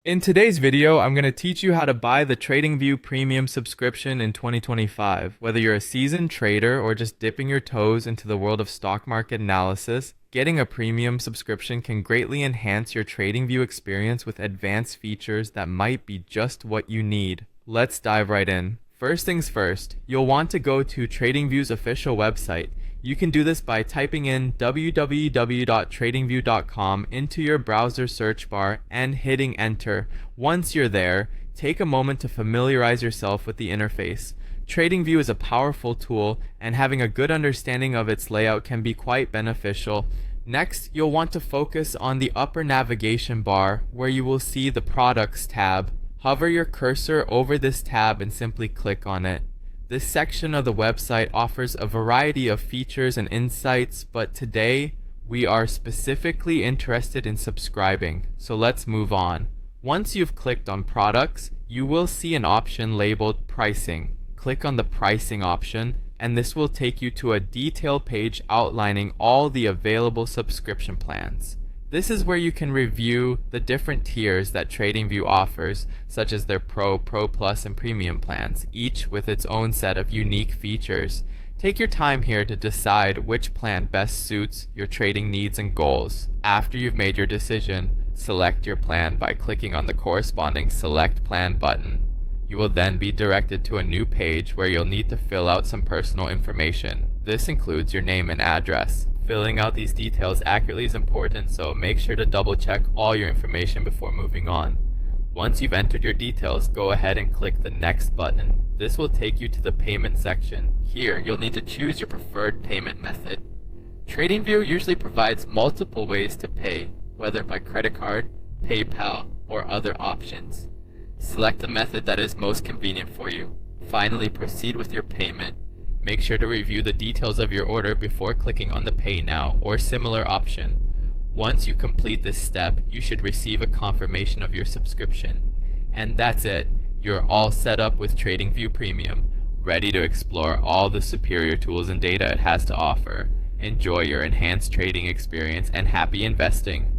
In today's video, I'm going to teach you how to buy the TradingView Premium subscription in 2025. Whether you're a seasoned trader or just dipping your toes into the world of stock market analysis, getting a premium subscription can greatly enhance your TradingView experience with advanced features that might be just what you need. Let's dive right in. First things first, you'll want to go to TradingView's official website. You can do this by typing in www.tradingview.com into your browser search bar and hitting enter. Once you're there, take a moment to familiarize yourself with the interface. TradingView is a powerful tool, and having a good understanding of its layout can be quite beneficial. Next, you'll want to focus on the upper navigation bar where you will see the Products tab. Hover your cursor over this tab and simply click on it. This section of the website offers a variety of features and insights, but today we are specifically interested in subscribing, so let's move on. Once you've clicked on Products, you will see an option labeled Pricing. Click on the Pricing option, and this will take you to a detail page outlining all the available subscription plans. This is where you can review the different tiers that TradingView offers, such as their Pro, Pro Plus, and Premium plans, each with its own set of unique features. Take your time here to decide which plan best suits your trading needs and goals. After you've made your decision, select your plan by clicking on the corresponding Select Plan button. You will then be directed to a new page where you'll need to fill out some personal information. This includes your name and address. Filling out these details accurately is important, so make sure to double check all your information before moving on. Once you've entered your details, go ahead and click the Next button. This will take you to the Payment section. Here, you'll need to choose your preferred payment method. TradingView usually provides multiple ways to pay, whether by credit card, PayPal, or other options. Select the method that is most convenient for you. Finally, proceed with your payment. Make sure to review the details of your order before clicking on the Pay Now or similar option. Once you complete this step, you should receive a confirmation of your subscription. And that's it. You're all set up with TradingView Premium, ready to explore all the superior tools and data it has to offer. Enjoy your enhanced trading experience and happy investing.